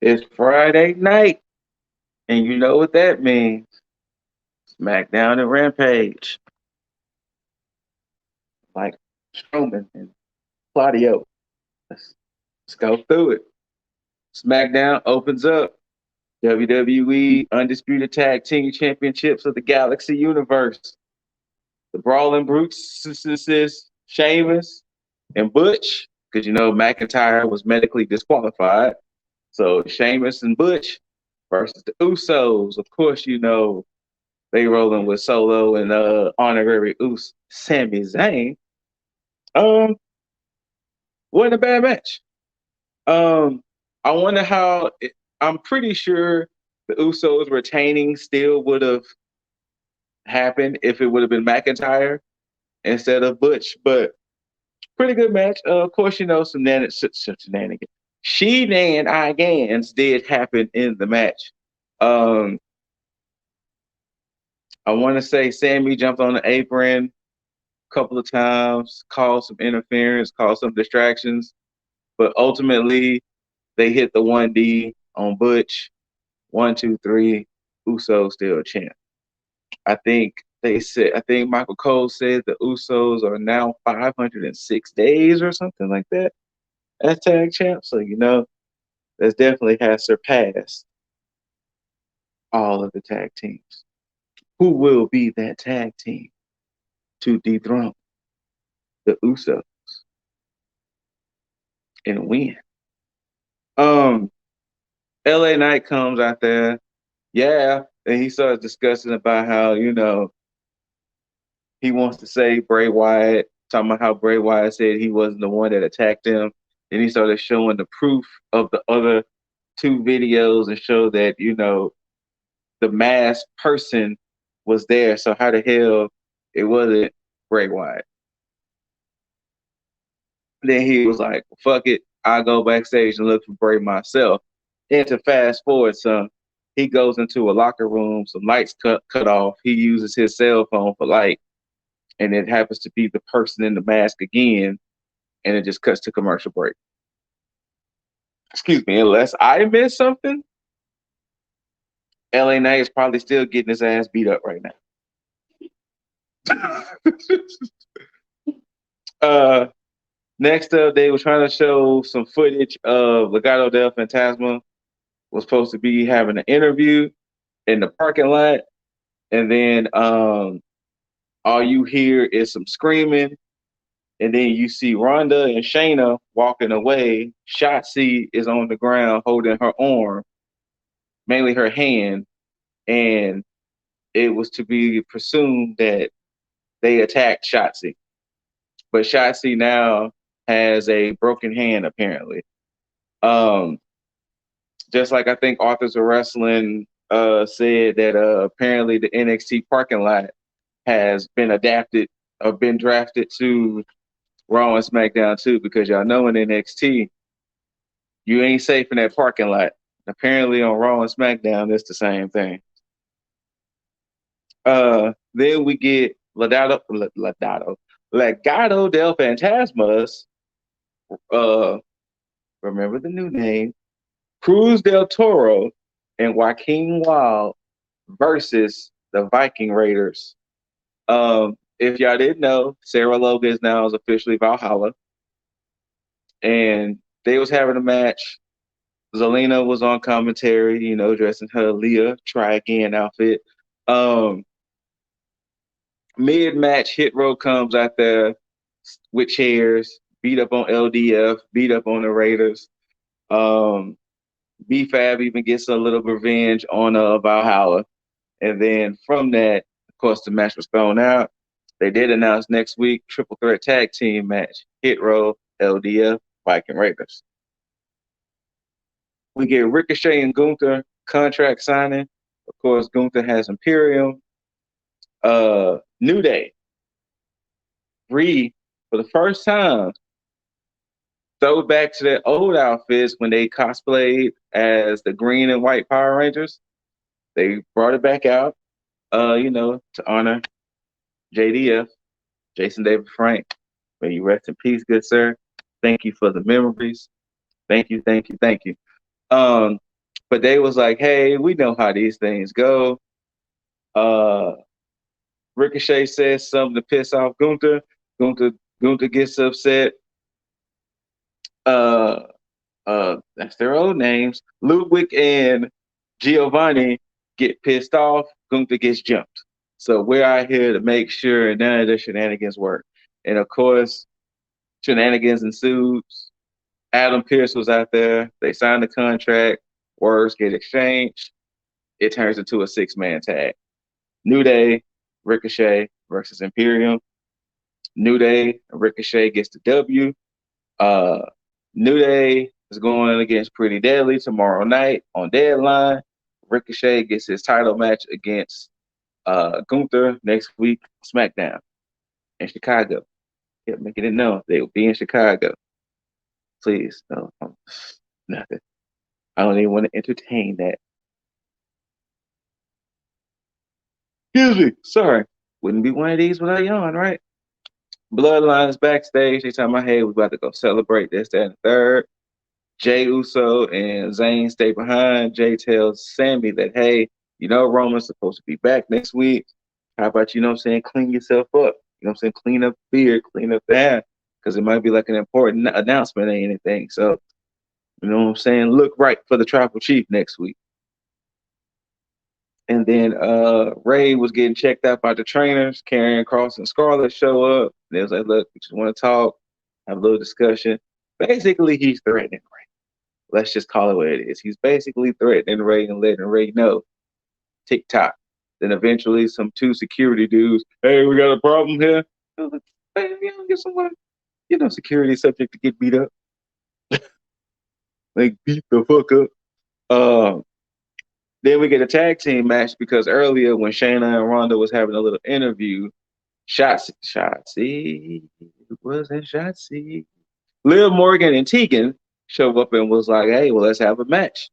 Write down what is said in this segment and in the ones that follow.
It's Friday night, and you know what that means. SmackDown and Rampage. Like Strowman and Claudio. Let's go through it. SmackDown opens up. WWE Undisputed Tag Team Championships of the Galaxy Universe. The Brawling Brutes, Sheamus and Butch, because you know McIntyre was medically disqualified. So Sheamus and Butch versus the Usos. Of course, you know they rolling with Solo and honorary Us Sami Zayn. Um, wasn't a bad match. Um, I wonder how. I'm pretty sure the Usos retaining still would have happened if it would have been McIntyre instead of Butch, but pretty good match. Of course, you know some shenanigans. Shenanigans did happen in the match. Um, I want to say Sammy jumped on the apron a couple of times, caused some interference, caused some distractions, but ultimately they hit the 1D on Butch. 1, 2, 3, Usos still a champ. I think Michael Cole said the Usos are now 506 days or something like that as tag champs. So, you know, that definitely has surpassed all of the tag teams. Who will be that tag team to dethrone the Usos and win? Um, LA Knight comes out there, yeah, and he starts discussing about how, you know, he wants to save Bray Wyatt, talking about how Bray Wyatt said he wasn't the one that attacked him. Then he started showing the proof of the other two videos and showed that, you know, the masked person was there. So how the hell it wasn't Bray Wyatt? Then he was like, fuck it, I'll go backstage and look for Bray myself. And to fast forward some, he goes into a locker room, some lights cut off. He uses his cell phone for light, and it happens to be the person in the mask again, and it just cuts to commercial break. Excuse me, unless I missed something, LA Knight is probably still getting his ass beat up right now. uh, Next up, they were trying to show some footage of Legado del Fantasma was supposed to be having an interview in the parking lot, and then all you hear is some screaming, and then you see Ronda and Shayna walking away. Shotzi is on the ground holding her arm, mainly her hand, and it was to be presumed that they attacked Shotzi. But Shotzi now has a broken hand, apparently. Um, just like I think Authors of Wrestling said that apparently the NXT parking lot has been adapted or been drafted to Raw and SmackDown too, because y'all know in NXT, you ain't safe in that parking lot. Apparently on Raw and SmackDown, it's the same thing. Then we get Legado del Fantasmas. Remember the new name, Cruz del Toro and Joaquin Wild versus the Viking Raiders. If y'all didn't know, Sarah Logan is now officially Valhalla, and they was having a match. Zelina was on commentary, you know, dressing her Leah Try Again outfit. Mid-match, Hit Row comes out there with chairs, beat up on LDF, beat up on the Raiders. B-Fab even gets a little revenge on Valhalla. And then from that, of course, the match was thrown out. They did announce next week triple threat tag team match: Hit Row, LDF, Viking Raiders. We get Ricochet and Gunther contract signing. Of course, Gunther has Imperium. New Day. Bree, for the first time, throw back to their old outfits when they cosplayed as the Green and White Power Rangers. They brought it back out, you know, to honor JDF, Jason David Frank. May you rest in peace, good sir. Thank you for the memories. Thank you, thank you, thank you. But they was like, hey, we know how these things go. Uh, Ricochet says something to piss off Gunther. Gunther Gunther gets upset. Uh, that's their old names. Ludwig and Giovanni get pissed off. Gunther gets jumped. So we're out here to make sure none of the shenanigans work. And of course, shenanigans ensues. Adam Pearce was out there. They signed the contract. Words get exchanged. It turns into a 6-man tag. New Day, Ricochet versus Imperium. New Day, Ricochet gets the W. Uh, New Day is going against Pretty Deadly tomorrow night on Deadline. Ricochet gets his title match against Gunther next week, SmackDown in Chicago. Kept making it known they will be in Chicago. Please, no, nothing. I don't even want to entertain that. Excuse me, sorry. Wouldn't be one of these without yawn, right? Bloodlines backstage. They talking about, hey, we're about to go celebrate this, that, and the third. Jay Uso and Zayn stay behind. Jay tells Sammy that, hey, you know, Roman's supposed to be back next week. How about, you know what I'm saying, clean yourself up? You know what I'm saying? Clean up the beard, clean up the hair, because it might be like an important announcement or anything. So, you know what I'm saying? Look right for the tribal chief next week. And then Ray was getting checked out by the trainers. Karrion Kross and Scarlett show up. They was like, look, we just want to talk, have a little discussion. Basically, he's threatening Ray. Let's just call it what it is. He's basically threatening Ray and letting Ray know. TikTok. Then eventually some 2 security dudes, hey, we got a problem here. I was like, hey, you know, get someone, you know, security subject to get beat up. Like beat the fuck up. Then we get a tag team match because earlier when Shayna and Ronda was having a little interview, Shotzi, it wasn't Shotzi. Liv Morgan and Tegan showed up and was like, hey, well, let's have a match.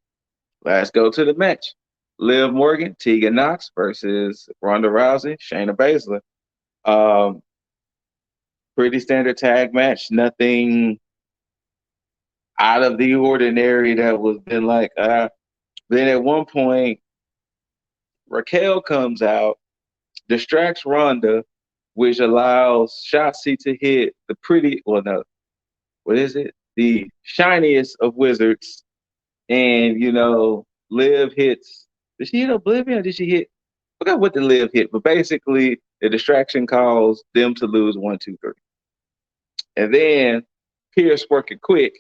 Let's go to the match. Liv Morgan, Tegan Knox versus Ronda Rousey, Shayna Baszler. Pretty standard tag match. Nothing out of the ordinary that was been like, then at one point, Raquel comes out, distracts Ronda, which allows Shotzi to hit the pretty, well, no, what is it? The shiniest of wizards. And, you know, Liv hits, did she hit Oblivion or did she hit, I forgot what the Liv hit, but basically the distraction caused them to lose 1, 2, 3. And then Pierce working quick,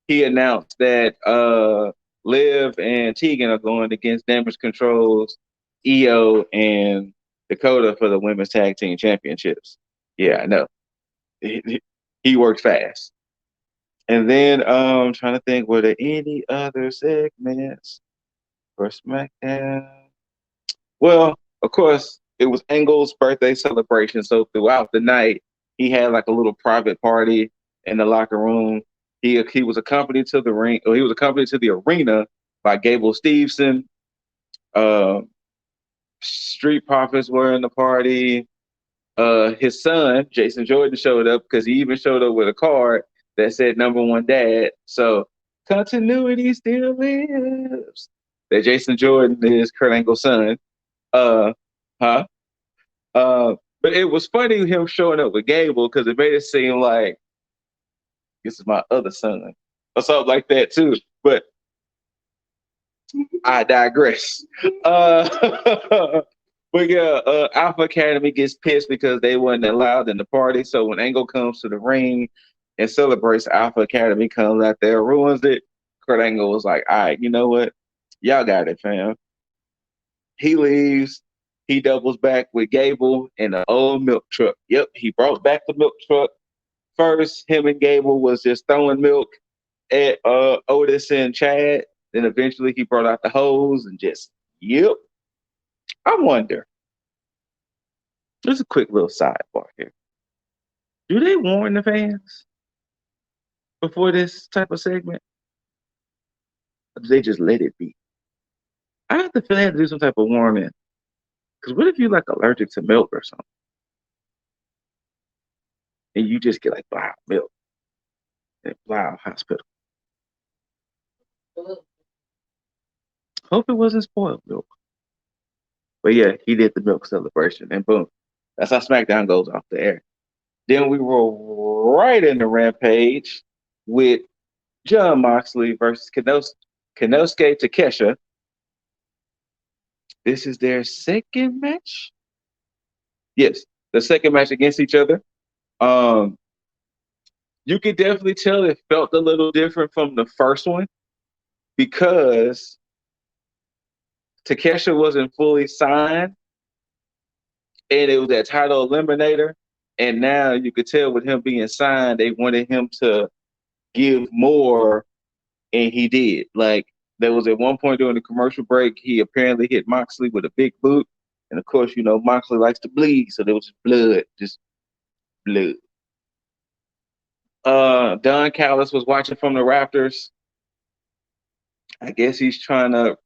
he announced that Liv and Tegan are going against Damage Control's EO and Dakota for the women's tag team championships. Yeah, I know. He works fast. And then trying to think, were there any other segments for SmackDown? Well, of course, it was Angle's birthday celebration. So throughout the night, he had like a little private party in the locker room. He was accompanied to the ring, or he was accompanied to the arena by Gable Steveson. Uh, Street Profits were in the party. His son, Jason Jordan, showed up because he even showed up with a card that said #1 dad. So continuity still lives. That Jason Jordan is Kurt Angle's son. Uh, huh? But it was funny him showing up with Gable because it made it seem like this is my other son or something like that too. But I digress. But yeah, Alpha Academy gets pissed because they weren't allowed in the party. So when Angle comes to the ring and celebrates, Alpha Academy comes out there, ruins it. Kurt Angle was like, all right, you know what? Y'all got it, fam. He leaves. He doubles back with Gable in the old milk truck. Yep, he brought back the milk truck. First, him and Gable was just throwing milk at Otis and Chad. Then eventually he brought out the hose and just, yep. I wonder, just a quick little sidebar here. Do they warn the fans before this type of segment? Or do they just let it be? I have to feel they have to do some type of warning. Because what if you're like allergic to milk or something? And you just get like blah milk at blah hospital. Hope it wasn't spoiled milk. But yeah, he did the milk celebration, and boom, that's how SmackDown goes off the air. Then we roll right into Rampage with Jon Moxley versus Konosuke Takeshita. This is their second match. Yes, the second match against each other. Um, you could definitely tell it felt a little different from the first one because Takeshita wasn't fully signed, and it was that title eliminator. And now you could tell with him being signed, they wanted him to give more, and he did. Like there was at one point during the commercial break, he apparently hit Moxley with a big boot, and of course, you know Moxley likes to bleed, so there was blood, just blood. Don Callis was watching from the Raptors. I guess he's trying to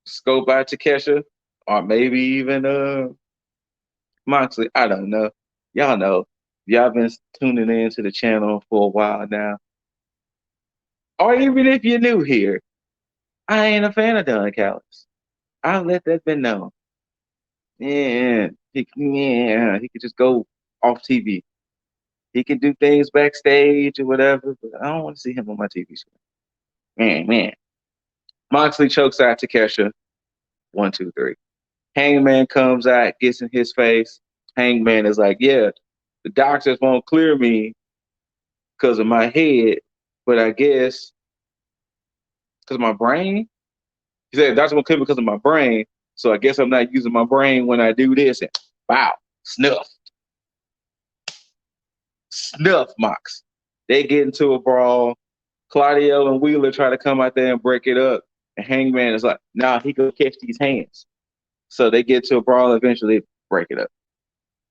scope out Takesha, or maybe even Moxley. I don't know. Y'all know. Y'all been tuning in to the channel for a while now. Or even if you're new here, I ain't a fan of Don Callis. I'll let that be known. He could just go off TV. He can do things backstage or whatever, but I don't want to see him on my TV screen. Man. Moxley chokes out Takesha. 1, 2, 3. Hangman comes out, gets in his face. Hangman is like, yeah, the doctors won't clear me because of my head, but I guess because of my brain. He said, doctors won't clear me because of my brain, so I guess I'm not using my brain when I do this. And wow, snuff. Snuff, Mox. They get into a brawl. Claudio and Wheeler try to come out there and break it up. And Hangman is like, nah, he go catch these hands. So they get to a brawl, eventually break it up.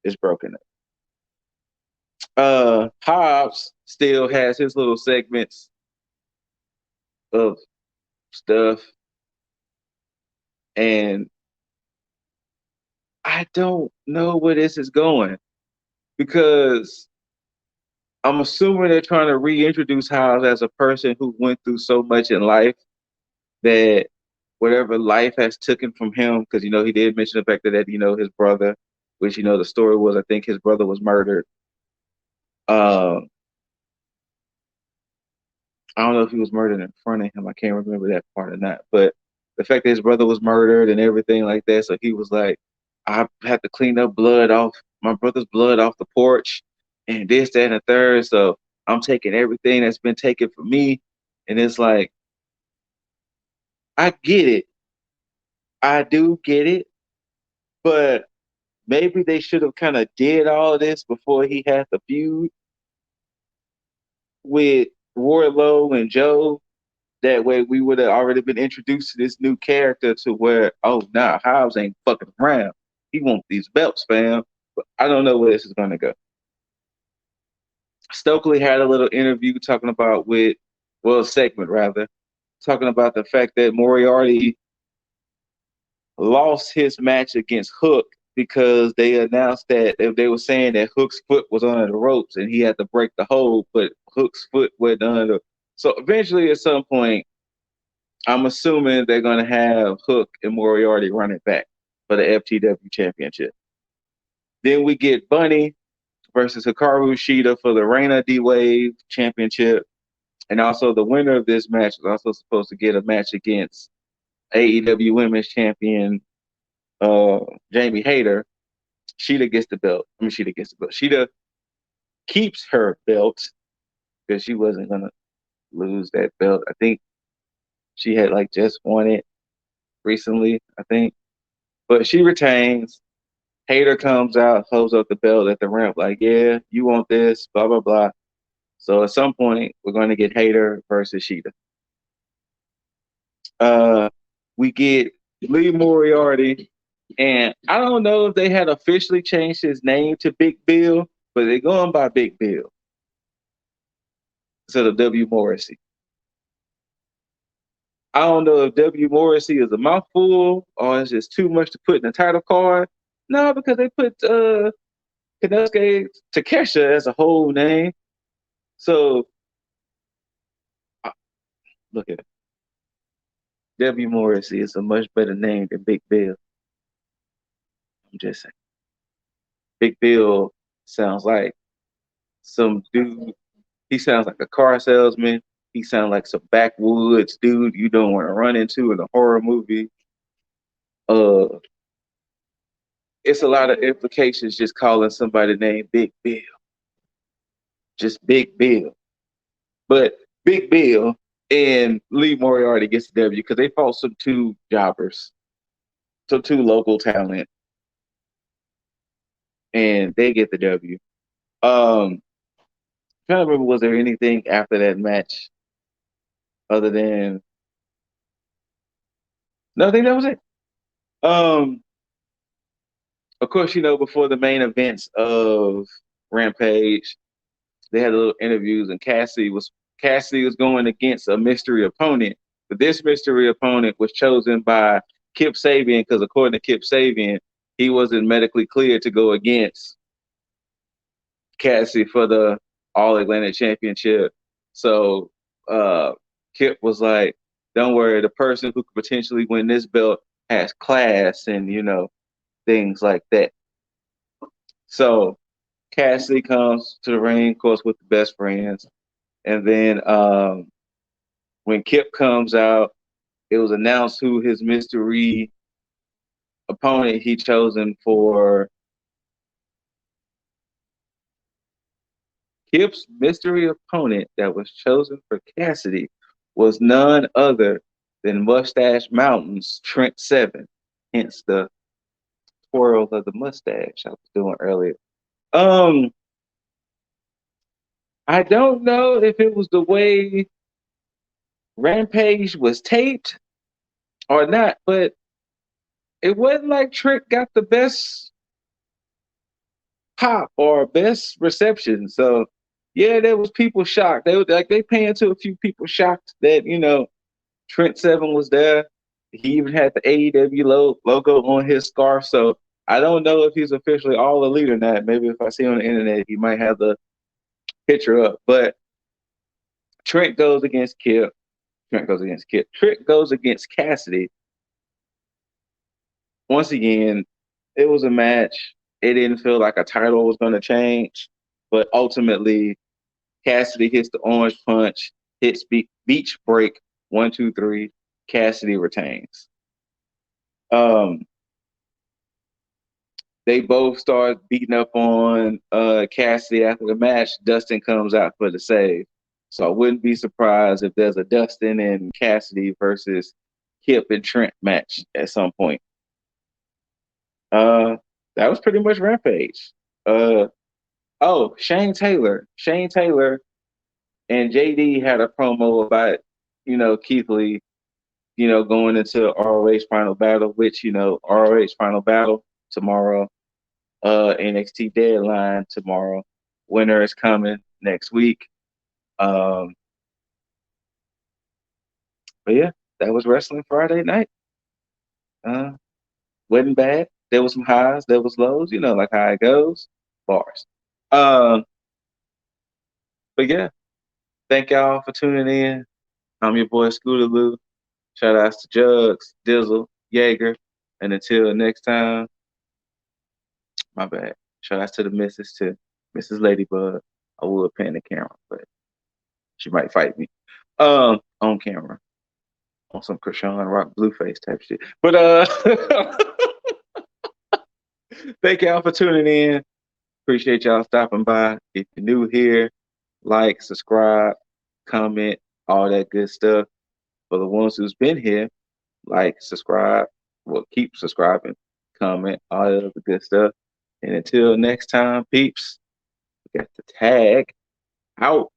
It's broken up. Hobbs still has his little segments of stuff. And I don't know where this is going because I'm assuming they're trying to reintroduce Hobbs as a person who went through so much in life that whatever life has taken from him, because you know he did mention the fact that you know his brother, which you know the story was I think his brother was murdered. I don't know if he was murdered in front of him. I can't remember that part or not. But the fact that his brother was murdered and everything like that, so he was like, I had to clean up blood off my brother's blood off the porch, and this, that, and the third. So I'm taking everything that's been taken from me, and it's like, I get it. I do get it, but maybe they should have kind of did all this before he had the feud with Wardlow and Joe. That way we would have already been introduced to this new character to where, oh, nah, Hobbs ain't fucking around. He wants these belts, fam. But I don't know where this is going to go. Stokely had a little interview talking about segment rather, talking about the fact that Moriarty lost his match against Hook because they announced that they were saying that Hook's foot was under the ropes and he had to break the hold, but Hook's foot went under. So eventually at some point, I'm assuming they're going to have Hook and Moriarty running back for the FTW championship. Then we get Bunny versus Hikaru Shida for the Reina D-Wave championship. And also the winner of this match is also supposed to get a match against AEW Women's Champion Jamie Hayter. Shida gets the belt. Shida keeps her belt because she wasn't going to lose that belt. I think she had like just won it recently, I think. But she retains. Hayter comes out, holds up the belt at the ramp, like, yeah, you want this, blah, blah, blah. So at some point, we're going to get Hayter versus Shida. We get Lee Moriarty, and I don't know if they had officially changed his name to Big Bill, but they're going by Big Bill instead of W. Morrissey. I don't know if W. Morrissey is a mouthful or it's just too much to put in the title card. No, because they put Konosuke Takeshita as a whole name. So look at it. W. Morrissey is a much better name than Big Bill. I'm just saying. Big Bill sounds like some dude. He sounds like a car salesman. He sounds like some backwoods dude you don't want to run into in a horror movie. Uh, it's a lot of implications just calling somebody named Big Bill. Just Big Bill. But Big Bill and Lee Moriarty gets the W because they fought some two jobbers, some two local talent, and they get the W. Trying to remember, was there anything after that match other than no? I think that was it. Um, of course, before the main events of Rampage, they had little interviews, and Cassidy was going against a mystery opponent, but this mystery opponent was chosen by Kip Sabian because according to Kip Sabian, he wasn't medically cleared to go against Cassidy for the All Atlantic Championship. So Kip was like, "Don't worry, the person who could potentially win this belt has class and things like that." So Cassidy comes to the ring, of course, with the best friends. And then when Kip comes out, it was announced who his mystery opponent he chosen for. Kip's mystery opponent that was chosen for Cassidy was none other than Mustache Mountain's Trent Seven, hence the twirl of the mustache I was doing earlier. Um, I don't know if it was the way Rampage was taped or not, but it wasn't like Trent got the best pop or best reception. So yeah, there was people shocked. They were like they paying to a few people shocked that Trent Seven was there. He even had the AEW logo on his scarf. So I don't know if he's officially all elite or not. Maybe if I see on the internet, he might have the picture up. But Trent goes against Kip. Trent goes against Kip. Trent goes against Cassidy. Once again, it was a match. It didn't feel like a title was going to change, but ultimately, Cassidy hits the orange punch, hits beach break, 1, 2, 3. Cassidy retains. Um, they both start beating up on Cassidy after the match. Dustin comes out for the save. So I wouldn't be surprised if there's a Dustin and Cassidy versus Kip and Trent match at some point. Uh, that was pretty much Rampage. Oh, Shane Taylor. Shane Taylor and JD had a promo about, Keith Lee, going into ROH Final Battle, which, ROH Final Battle tomorrow, NXT Deadline tomorrow. Winner is coming next week. But yeah, that was Wrestling Friday night. Wasn't bad. There was some highs, there was lows, like how it goes. Bars. Um, but yeah, thank y'all for tuning in. I'm your boy Scooter. Shout outs to Juggs, Dizzle, Jaeger. And until next time, my bad. Shout outs to the missus, to Mrs. Ladybug. I would pan the camera, but she might fight me. On camera. On some Krishan Rock Blueface type shit. But thank y'all for tuning in. Appreciate y'all stopping by. If you're new here, like, subscribe, comment, all that good stuff. For the ones who's been here, like, subscribe, well, keep subscribing, comment, all that other good stuff. And until next time, peeps, we got the tag out.